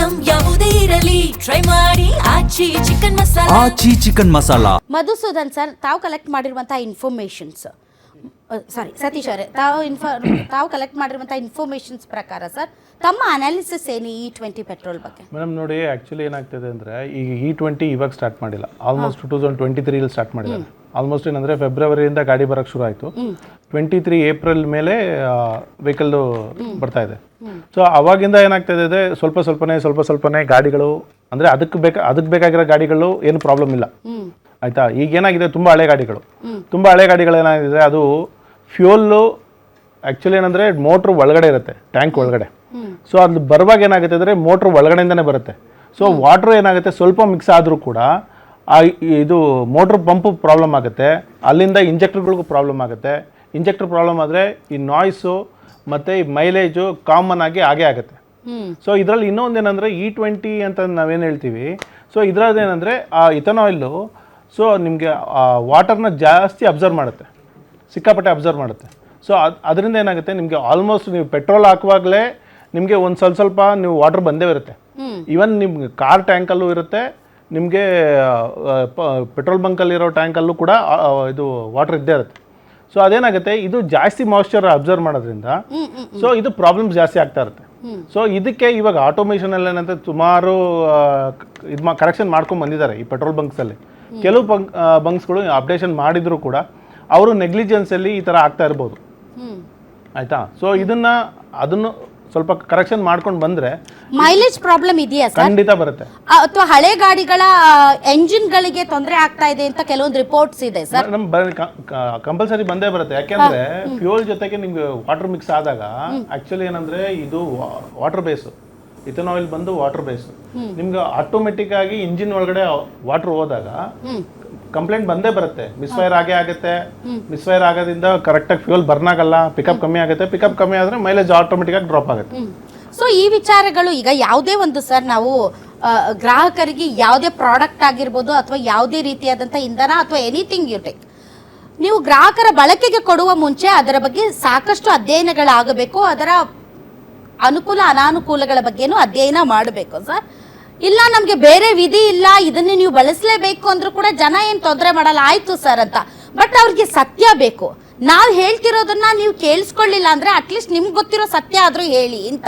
Item ಯಾವುದೇ ಇರಲಿ try ಮಾಡಿ ಆಚಿ ಚಿಕನ್ ಮಸಾಲಾ. ಆಚಿ ಚಿಕನ್ ಮಸಾಲಾ. ಮಧುಸೂದನ್ ಸರ್, ತಾವು ಕಲೆಕ್ಟ್ ಮಾಡಿರುವಂಥ ಇನ್ಫಾರ್ಮೇಷನ್ಸ್, ಸಾರಿ ಸತೀಶ್ ಅವರೇ, ತಾವು ಕಲೆಕ್ಟ್ ಮಾಡಿರುವಂಥ ಇನ್ಫಾರ್ಮೇಷನ್ಸ್ ಪ್ರಕಾರ ಸರ್ ತಮ್ಮ ಅನಾಲಿಸಿಸ್ ಏನು E20 ಪೆಟ್ರೋಲ್ ಬಗ್ಗೆ? ಮೇಡಮ್ ನೋಡಿ, ಆ್ಯಕ್ಚುಲಿ ಏನಾಗ್ತದೆ ಅಂದರೆ ಈಗ E20 ಇವಾಗ ಸ್ಟಾರ್ಟ್ ಮಾಡಿಲ್ಲ, ಆಲ್ಮೋಸ್ಟ್ 2023 ಸ್ಟಾರ್ಟ್ ಮಾಡಿದ್ದಾರೆ. ಆಲ್ಮೋಸ್ಟ್ ಏನಂದರೆ ಫೆಬ್ರವರಿಯಿಂದ ಗಾಡಿ ಬರೋಕ್ಕೆ ಶುರು ಆಯಿತು. 23 ಏಪ್ರಿಲ್ ಮೇಲೆ ವೆಹಿಕಲ್ಲು ಬರ್ತಾ ಇದೆ. ಸೊ ಅವಾಗಿಂದ ಏನಾಗ್ತಾ ಇದೆ, ಸ್ವಲ್ಪನೇ ಗಾಡಿಗಳು ಅಂದರೆ ಅದಕ್ಕೆ ಬೇಕಾಗಿರೋ ಗಾಡಿಗಳು ಏನು ಪ್ರಾಬ್ಲಮ್ ಇಲ್ಲ, ಆಯಿತಾ. ಈಗ ಏನಾಗಿದೆ, ತುಂಬ ಹಳೆ ಗಾಡಿಗಳು ಏನಾಗಿದೆ, ಅದು ಫ್ಯೂಲ್ಲು ಆ್ಯಕ್ಚುಲಿ ಏನಂದರೆ ಮೋಟ್ರ್ ಒಳಗಡೆ ಇರುತ್ತೆ, ಟ್ಯಾಂಕ್ ಒಳಗಡೆ. ಸೊ ಅದು ಬರುವಾಗ ಏನಾಗುತ್ತೆ ಅಂದರೆ ಮೋಟ್ರ್ ಒಳಗಡೆಯಿಂದನೇ ಬರುತ್ತೆ. ಸೊ ವಾಟ್ರ್ ಏನಾಗುತ್ತೆ, ಸ್ವಲ್ಪ ಮಿಕ್ಸ್ ಆದರೂ ಕೂಡ ಇದು ಮೋಟ್ರ್ ಪಂಪು ಪ್ರಾಬ್ಲಮ್ ಆಗುತ್ತೆ, ಅಲ್ಲಿಂದ ಇಂಜೆಕ್ಟರ್ಗಳಿಗೂ ಪ್ರಾಬ್ಲಮ್ ಆಗುತ್ತೆ. ಇಂಜೆಕ್ಟರ್ ಪ್ರಾಬ್ಲಮ್ ಆದರೆ ಈ ನಾಯ್ಸು ಮತ್ತು ಈ ಮೈಲೇಜು ಕಾಮನ್ ಆಗಿ ಹಾಗೇ ಆಗುತ್ತೆ. ಸೊ ಇದರಲ್ಲಿ ಇನ್ನೊಂದೇನೆಂದರೆ E20 ಅಂತ ನಾವೇನು ಹೇಳ್ತೀವಿ, ಸೊ ಇದರದ್ದು ಏನಂದರೆ ಆ ಇಥನಾಯ್ಲು ಸೊ ನಿಮಗೆ ವಾಟರ್ನ ಜಾಸ್ತಿ ಅಬ್ಸರ್ವ್ ಮಾಡುತ್ತೆ, ಸಿಕ್ಕಾಪಟ್ಟೆ ಅಬ್ಸರ್ವ್ ಮಾಡುತ್ತೆ. ಸೊ ಅದರಿಂದ ಏನಾಗುತ್ತೆ, ನಿಮಗೆ ಆಲ್ಮೋಸ್ಟ್ ನೀವು ಪೆಟ್ರೋಲ್ ಹಾಕುವಾಗಲೇ ನಿಮಗೆ ಒಂದು ಸ್ವಲ್ಪ ನೀವು ವಾಟರ್ ಬಂದೇ ಇರುತ್ತೆ. ಈವನ್ ನಿಮ್ಗೆ ಕಾರ್ ಟ್ಯಾಂಕಲ್ಲೂ ಇರುತ್ತೆ, ನಿಮಗೆ ಪೆಟ್ರೋಲ್ ಬಂಕಲ್ಲಿರೋ ಟ್ಯಾಂಕಲ್ಲೂ ಕೂಡ ಇದು ವಾಟರ್ ಇದ್ದೇ ಇರುತ್ತೆ. ಸೊ ಅದೇನಾಗುತ್ತೆ, ಇದು ಜಾಸ್ತಿ ಮಾಯ್ಶ್ಚರ್ ಅಬ್ಸರ್ವ್ ಮಾಡೋದ್ರಿಂದ ಸೊ ಇದು ಪ್ರಾಬ್ಲಮ್ಸ್ ಜಾಸ್ತಿ ಆಗ್ತಾ ಇರುತ್ತೆ. ಸೊ ಇದಕ್ಕೆ ಇವಾಗ ಆಟೋಮೇಷನಲ್ಲಿ ಏನಂತ ಸುಮಾರು ಕರೆಕ್ಷನ್ ಮಾಡ್ಕೊಂಡು ಬಂದಿದ್ದಾರೆ ಈ ಪೆಟ್ರೋಲ್ ಬಂಕ್ಸಲ್ಲಿ. ಕೆಲವು ಬಂಕ್ಸ್ಗಳು ಅಪ್ಡೇಷನ್ ಮಾಡಿದ್ರು ಕೂಡ ಅವರು ನೆಗ್ಲಿಜೆನ್ಸಲ್ಲಿ ಈ ಥರ ಆಗ್ತಾ ಇರ್ಬೋದು, ಆಯಿತಾ. ಸೊ ಅದನ್ನು ಸ್ವಲ್ಪ ಕರೆಕ್ಷನ್ ಮಾಡ್ಕೊಂಡು ಬಂದರೆ ಮೈಲೇಜ್ ಪ್ರಾಬ್ಲಮ್ ಇದೆಯಾ ಸರ್? ಖಂಡಿತ ಬರುತ್ತೆ. ಅಥವಾ ಹಳೆ ಗಾಡಿಗಳ ಎಂಜಿನ್ಗಳಿಗೆ ತೊಂದರೆ ಆಗ್ತಾ ಇದೆ ಅಂತ ಕೆಲವೊಂದು ರಿಪೋರ್ಟ್ಸ್ ಇದೆ ಸರ್. ಕಂಪಲ್ಸರಿ ಬಂದೇ ಬರುತ್ತೆ. ಯಾಕೆಂದ್ರೆ ಫ್ಯೂಲ್ ಜೊತೆಗೆ ನಿಮ್ಗೆ ವಾಟರ್ ಮಿಕ್ಸ್ ಆದಾಗ ಆಕ್ಚುಲಿ ಏನಂದ್ರೆ ಇದು ವಾಟರ್ ಬೇಸ್, ಇಥನಾಯಿಲ್ ಬಂದು ವಾಟರ್ ಬೇಸ್. ನಿಮ್ಗೆ ಆಟೋಮೆಟಿಕ್ ಆಗಿ ಇಂಜಿನ್ ಒಳಗಡೆ ವಾಟರ್ ಹೋದಾಗ ಕಂಪ್ಲೇಂಟ್ ಬಂದೇ ಬರುತ್ತೆ, ಮಿಸ್ಫೈರ್ ಆಗೇ ಆಗುತ್ತೆ. ಮಿಸ್ಫೈರ್ ಆಗೋದ್ರಿಂದ ಕರೆಕ್ಟಾಗಿ ಫ್ಯೂಲ್ ಬರ್ನ್ ಆಗಲ್ಲ, ಪಿಕಪ್ ಕಮ್ಮಿ ಆಗುತ್ತೆ. ಪಿಕಪ್ ಕಮ್ಮಿ ಆದರೆ ಮೈಲೇಜ್ ಆಟೋಮೆಟಿಕ್ ಆಗಿ ಡ್ರಾಪ್ ಆಗುತ್ತೆ. ಸೊ ಈ ವಿಚಾರಗಳು ಈಗ ಯಾವುದೇ ಒಂದು ಸರ್ ನಾವು ಗ್ರಾಹಕರಿಗೆ ಯಾವುದೇ ಪ್ರಾಡಕ್ಟ್ ಆಗಿರ್ಬೋದು ಅಥವಾ ಯಾವುದೇ ರೀತಿಯಾದಂಥ ಇಂಧನ ಅಥವಾ ಎನಿಥಿಂಗ್ ಯು ಟೇಕ್, ನೀವು ಗ್ರಾಹಕರ ಬಳಕೆಗೆ ಕೊಡುವ ಮುಂಚೆ ಅದರ ಬಗ್ಗೆ ಸಾಕಷ್ಟು ಅಧ್ಯಯನಗಳಾಗಬೇಕು, ಅದರ ಅನುಕೂಲ ಅನಾನುಕೂಲಗಳ ಬಗ್ಗೆನೂ ಅಧ್ಯಯನ ಮಾಡಬೇಕು ಸರ್. ಇಲ್ಲ ನಮಗೆ ಬೇರೆ ವಿಧಿ ಇಲ್ಲ, ಇದನ್ನೇ ನೀವು ಬಳಸಲೇಬೇಕು ಅಂದ್ರೂ ಕೂಡ ಜನ ಏನು ತೊಂದರೆ ಮಾಡಲ್ಲ, ಆಯ್ತು ಸರ್ ಅಂತ. ಬಟ್ ಅವ್ರಿಗೆ ಸತ್ಯ ಬೇಕು. ನಾವು ಹೇಳ್ತಿರೋದನ್ನ ನೀವು ಕೇಳಿಸ್ಕೊಳ್ಳಿಲ್ಲ ಅಂದ್ರೆ ಅಟ್ಲೀಸ್ಟ್ ನಿಮ್ಗೆ ಗೊತ್ತಿರೋ ಸತ್ಯ ಆದ್ರೂ ಹೇಳಿ ಅಂತ.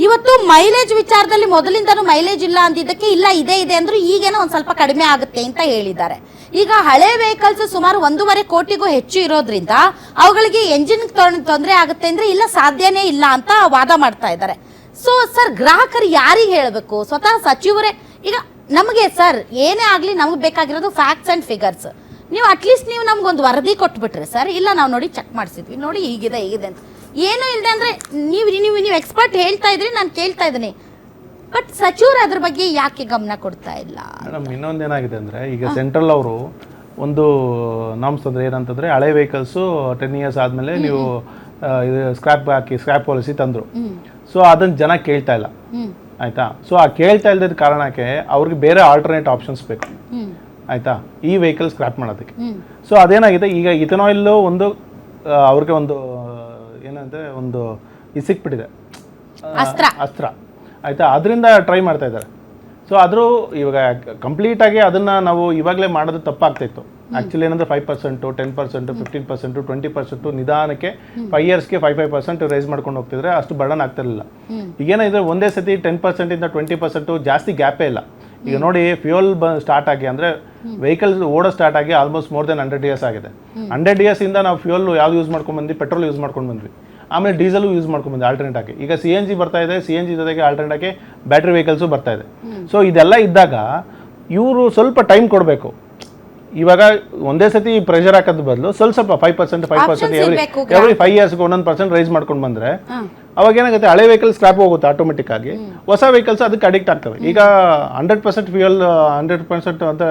ಇವತ್ತು ಮೈಲೇಜ್ ವಿಚಾರದಲ್ಲಿ ಮೊದಲಿಂದನೂ ಮೈಲೇಜ್ ಇಲ್ಲ ಅಂದಿದ್ದಕ್ಕೆ ಇಲ್ಲ ಇದೆ ಅಂದ್ರೂ ಈಗೇನೋ ಒಂದು ಸ್ವಲ್ಪ ಕಡಿಮೆ ಆಗುತ್ತೆ ಅಂತ ಹೇಳಿದ್ದಾರೆ. ಈಗ ಹಳೆ ವೆಹಿಕಲ್ಸ್ ಸುಮಾರು 1.5 ಕೋಟಿಗೂ ಹೆಚ್ಚು ಇರೋದ್ರಿಂದ ಅವುಗಳಿಗೆ ಎಂಜಿನ್ ತೊಂದರೆ ಆಗುತ್ತೆ ಅಂದ್ರೆ ಇಲ್ಲ, ಸಾಧ್ಯನೇ ಇಲ್ಲ ಅಂತ ವಾದ ಮಾಡ್ತಾ ಇದ್ದಾರೆ. ಸೊ ಸರ್, ಗ್ರಾಹಕರು ಯಾರಿಗೆ ಹೇಳಬೇಕು? ಸ್ವತಃ ಸಚಿವರೇ. ಈಗ ನಮಗೆ ಸರ್ ಏನೇ ಆಗಲಿ ನಮಗೆ ಬೇಕಾಗಿರೋದು ಫ್ಯಾಕ್ಟ್ಸ್ ಆ್ಯಂಡ್ ಫಿಗರ್ಸ್. ನೀವು ಅಟ್ಲೀಸ್ಟ್ ನೀವು ನಮ್ಗೊಂದು ವರದಿ ಕೊಟ್ಬಿಟ್ರೆ ಸರ್, ಇಲ್ಲ ನಾವು ನೋಡಿ ಚೆಕ್ ಮಾಡಿಸಿದ್ವಿ, ನೋಡಿ ಹೀಗಿದೆ ಅಂತ ಏನೂ ಇಲ್ಲದೆ ಅಂದರೆ ನೀವು ಎಕ್ಸ್ಪರ್ಟ್ ಹೇಳ್ತಾ ಇದ್ರಿ, ನಾನು ಕೇಳ್ತಾ ಇದ್ದೀನಿ. ಬಟ್ ಸಚಿವರು ಅದ್ರ ಬಗ್ಗೆ ಯಾಕೆ ಗಮನ ಕೊಡ್ತಾ ಇಲ್ಲ? ಮೇಡಮ್ ಇನ್ನೊಂದೇನಾಗಿದೆ ಅಂದರೆ, ಈಗ ಸೆಂಟ್ರಲ್ ಅವರು ಒಂದು ನಾಮ್ಸ್ ಅಂದರೆ ಏನಂತಂದರೆ, ಹಳೆ ವೆಹಿಕಲ್ಸು 10 ಇಯರ್ಸ್ ಆದಮೇಲೆ ನೀವು ಇದು ಸ್ಕ್ರ್ಯಾಪ್ ಪಾಲಿಸಿ ತಂದರು. ಸೊ ಅದನ್ನು ಜನ ಕೇಳ್ತಾ ಇಲ್ಲ, ಆಯಿತಾ. ಸೊ ಆ ಕೇಳ್ತಾ ಇಲ್ಲದ ಕಾರಣಕ್ಕೆ ಅವ್ರಿಗೆ ಬೇರೆ ಆಲ್ಟರ್ನೇಟ್ ಆಪ್ಷನ್ಸ್ ಬೇಕು, ಆಯಿತಾ, ಈ ವೆಹಿಕಲ್ ಸ್ಕ್ರ್ಯಾಪ್ ಮಾಡೋದಕ್ಕೆ. ಸೊ ಅದೇನಾಗಿದೆ, ಈಗ ಇಥನಾಯಿಲ್ ಒಂದು ಅವ್ರಿಗೆ ಒಂದು ಏನಂದರೆ ಒಂದು ಸಿಕ್ಬಿಟ್ಟಿದೆ ಅಸ್ತ್ರ, ಆಯಿತಾ. ಅದರಿಂದ ಟ್ರೈ ಮಾಡ್ತಾ ಇದ್ದಾರೆ. ಸೊ ಆದರೂ ಇವಾಗ ಕಂಪ್ಲೀಟಾಗಿ ಅದನ್ನು ನಾವು ಇವಾಗಲೇ ಮಾಡೋದು ತಪ್ಪಾಗ್ತಾಯಿತ್ತು. ಆ್ಯಕ್ಚುಲಿ ಏನಂದರೆ 5%, 10%, 15%, 20% ನಿಧಾನಕ್ಕೆ 5 ಇಯರ್ಸ್ಗೆ 5% ರೈಸ್ ಮಾಡ್ಕೊಂಡು ಹೋಗ್ತಿದ್ರೆ ಅಷ್ಟು ಬರ್ಡನ್ ಆಗ್ತಿರಲಿಲ್ಲ. ಈಗೇನಿದ್ರೆ ಒಂದೇ ಸತಿ 10%ಇಂದ 20% ಜಾಸ್ತಿ ಗ್ಯಾಪೇ ಇಲ್ಲ. ಈಗ ನೋಡಿ, ಫ್ಯೂಯಲ್ ಸ್ಟಾರ್ಟ್ ಆಗಿ ಅಂದರೆ ವೆಹಿಕಲ್ಸ್ ಓಡೋ ಸ್ಟಾರ್ಟ್ ಆಗಿ ಆಲ್ಮೋಸ್ಟ್ ಮೋರ್ ದೆನ್ 100 ಇಯರ್ಸ್ ಆಗಿದೆ. 100 ಇಯರ್ಸಿಂದ ನಾವು ಫ್ಯೂಯಲ್ ಯಾವ್ದು ಯೂಸ್ ಮಾಡ್ಕೊಂಡು ಬಂದ್ವಿ, ಪೆಟ್ರೋಲ್ ಯೂಸ್ ಮಾಡ್ಕೊಂಡು ಬಂದ್ವಿ. ಆಮೇಲೆ ಡೀಸೆಲು ಯೂಸ್ ಮಾಡ್ಕೊಂಡು ಬಂದ್ವಿ ಆಲ್ಟರ್ನೇಟ್ ಆಗಿ. ಈಗ CNG ಬರ್ತಾ ಇದೆ, CNG ಜೊತೆಗೆ ಆಲ್ಟರ್ನೇಟ್ ಆಗಿ ಬ್ಯಾಟ್ರಿ ವೆಹಿಕಲ್ಸು ಬರ್ತಾ ಇದೆ. ಸೊ ಇದೆಲ್ಲ ಇದ್ದಾಗ ಇವರು ಸ್ವಲ್ಪ ಟೈಮ್ ಕೊಡಬೇಕು. ಇವಾಗ ಒಂದೇ ಸತಿ ಪ್ರೆಷರ್ ಹಾಕೋದ್ ಬದಲು ಸ್ವಲ್ಪ 5% ಎವ್ರಿ 5 ಇಯರ್ಸ್ಗೆ 1% ರೈಸ್ ಮಾಡ್ಕೊಂಡು ಬಂದರೆ ಅವಾಗ ಏನಾಗುತ್ತೆ, ಹಳೆ ವೆಹಿಕಲ್ ಸ್ಕ್ರಾಪ್ ಹೋಗುತ್ತೆ ಆಟೋಮೆಟಿಕ್ ಆಗಿ, ಹೊಸ ವೆಹಿಕಲ್ಸ್ ಅದಕ್ಕೆ ಅಡಿಕ್ಟ್ ಆಗ್ತವೆ. ಈಗ 100% ಫ್ಯೂಯಲ್ 100% ಅಂತ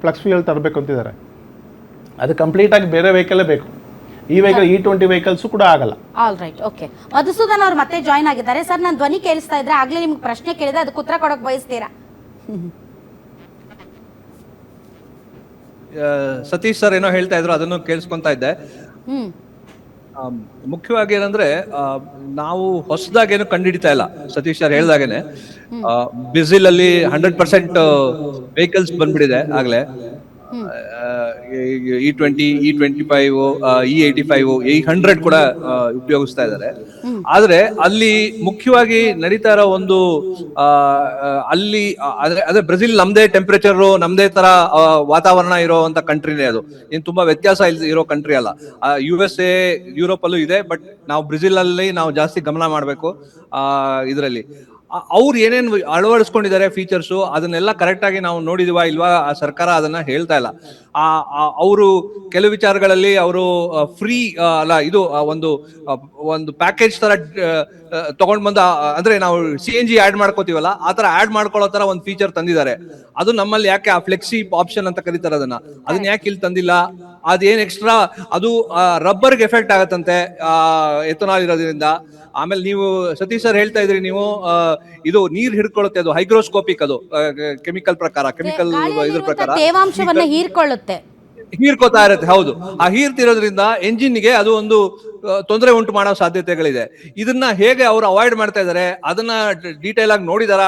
ಫ್ಲಕ್ಸ್ ಫ್ಯೂಯಲ್ ತರಬೇಕು ಅಂತಿದ್ದಾರೆ. ಅದು ಕಂಪ್ಲೀಟಾಗಿ ಬೇರೆ ವೆಹಿಕಲ್ಲೇ ಬೇಕು. ಈ ವೆಹಿಕಲ್ E20 ವೆಹಿಕಲ್ಸು ಕೂಡ ಆಗಲ್ಲ. All right, okay. ಮಧುಸೂದನ್ ಅವ್ರು ಮತ್ತೆ ಜಾಯ್ನ್ ಆಗಿದ್ದಾರೆ. ಸರ್, ನಾನು ಧ್ವನಿ ಕೇಳಿಸ್ತಾ ಇದ್ರೆ ಆಗ್ಲೇ ನಿಮ್ಗೆ ಪ್ರಶ್ನೆ ಕೇಳಿದೆ, ಅದಕ್ಕೆ ಉತ್ತರ ಕೊಡೋಕೆ ಬಯಸ್ತೀರಾ? ಸತೀಶ್ ಸರ್ ಏನೋ ಹೇಳ್ತಾ ಇದ್ರು, ಅದನ್ನು ಕೇಳಿಸ್ಕೊಂತಾ ಇದ್ದೆ. ಮುಖ್ಯವಾಗಿ ಏನಂದ್ರೆ ನಾವು ಹೊಸದಾಗೇನು ಕಂಡುಹಿಡಿತಾ ಇಲ್ಲ. ಸತೀಶ್ ಸರ್ ಹೇಳ್ದಾಗೇನೆ ಬಿಸಿಲ್ ಅಲ್ಲಿ 100% ವೆಹಿಕಲ್ಸ್ ಬಂದ್ಬಿಟ್ಟಿದೆ ಆಗ್ಲೇ. E20, E25, E85, E100 ಕೂಡ ಉಪಯೋಗಿಸ್ತಾ ಇದ್ದಾರೆ. ಆದ್ರೆ ಅಲ್ಲಿ ಮುಖ್ಯವಾಗಿ ನಡೀತಾ ಇರೋ ಒಂದು ಅಲ್ಲಿ ಅದೇ ಬ್ರೆಜಿಲ್ ನಮ್ದೇ ಟೆಂಪರೇಚರ್, ನಮ್ದೇ ತರ ವಾತಾವರಣ ಇರೋಂತ ಕಂಟ್ರಿನೇ ಅದು. ಏನ್ ತುಂಬಾ ವ್ಯತ್ಯಾಸ ಇರೋ ಕಂಟ್ರಿ ಅಲ್ಲ. USA, ಯುರೋಪ್ ಅಲ್ಲೂ ಇದೆ, ಬಟ್ ನಾವು ಬ್ರೆಜಿಲ್ ಅಲ್ಲಿ ನಾವು ಜಾಸ್ತಿ ಗಮನ ಮಾಡ್ಬೇಕು. ಇದರಲ್ಲಿ ಅವ್ರು ಏನೇನು ಅಳವಡಿಸ್ಕೊಂಡಿದ್ದಾರೆ ಫೀಚರ್ಸು, ಅದನ್ನೆಲ್ಲ ಕರೆಕ್ಟ್ ಆಗಿ ನಾವು ನೋಡಿದೀವಾ ಇಲ್ವಾ, ಆ ಸರ್ಕಾರ ಅದನ್ನ ಹೇಳ್ತಾ ಇಲ್ಲ. ಅವರು ಕೆಲವು ವಿಚಾರಗಳಲ್ಲಿ ಅವರು ಫ್ರೀ ಅಲ್ಲ, ಇದು ಒಂದು ಪ್ಯಾಕೇಜ್ ತರ ತಗೊಂಡ್ ಬಂದ, ಅಂದ್ರೆ ನಾವು CNG ಆಡ್ ಮಾಡ್ಕೋತೀವಲ್ಲ, ಆ ತರ ಆಡ್ ಮಾಡ್ಕೊಳ್ಳೋ ತರ ಒಂದು ಫೀಚರ್ ತಂದಿದ್ದಾರೆ. ಅದು ನಮ್ಮಲ್ಲಿ ಯಾಕೆ ಆ ಫ್ಲೆಕ್ಸಿ ಆಪ್ಷನ್ ಅಂತ ಕರೀತಾರೆ ಅದನ್ನ ಯಾಕೆ ಇಲ್ಲಿ ತಂದಿಲ್ಲ? ಅದೇನ್ ಎಕ್ಸ್ಟ್ರಾ, ಅದು ರಬ್ಬರ್ಗೆ ಎಫೆಕ್ಟ್ ಆಗತ್ತಂತೆ ಎಥನಾಲ್ ಇರೋದ್ರಿಂದ. ಆಮೇಲೆ ನೀವು ಸತೀಶ್ ಸರ್ ಹೇಳ್ತಾ ಇದ್ರಿ, ನೀವು ಇದು ನೀರ್ ಹಿಡ್ಕೊಳ್ಳುತ್ತೆ, ಅದು ಹೈಗ್ರೋಸ್ಕೋಪಿಕ್, ಅದು ಕೆಮಿಕಲ್ ಇದ್ರ ಪ್ರಕಾರ ತೇವಾಂಶವನ್ನ ಹೀರ್ಕೋತಾ ಇರುತ್ತೆ. ಹೌದು, ಆ ಹೀರ್ತಿರೋದ್ರಿಂದ ಎಂಜಿನ್ಗೆ ಅದು ಒಂದು ತೊಂದರೆ ಉಂಟು ಮಾಡೋ ಸಾಧ್ಯತೆಗಳಿದೆ. ಇದನ್ನ ಹೇಗೆ ಅವ್ರು ಅವಾಯ್ಡ್ ಮಾಡ್ತಾ ಇದಾರೆ, ಅದನ್ನ ಡೀಟೇಲ್ ಆಗಿ ನೋಡಿದಾರ,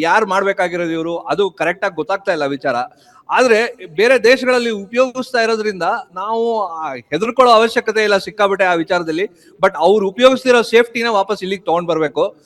ಯಾರು ಮಾಡ್ಬೇಕಾಗಿರೋದು ಇವರು, ಅದು ಕರೆಕ್ಟ್ ಆಗಿ ಗೊತ್ತಾಗ್ತಾ ಇಲ್ಲ ವಿಚಾರ. ಆದ್ರೆ ಬೇರೆ ದೇಶಗಳಲ್ಲಿ ಉಪಯೋಗಿಸ್ತಾ ಇರೋದ್ರಿಂದ ನಾವು ಹೆದರ್ಕೊಳ್ಳೋ ಅವಶ್ಯಕತೆ ಇಲ್ಲ ಸಿಕ್ಕಾಬಿಟ್ಟೆ ಆ ವಿಚಾರದಲ್ಲಿ. ಬಟ್ ಅವ್ರು ಉಪಯೋಗಿಸ್ತಿರೋ ಸೇಫ್ಟಿನ ವಾಪಸ್ ಇಲ್ಲಿಗೆ ತಗೊಂಡ್ ಬರ್ಬೇಕು.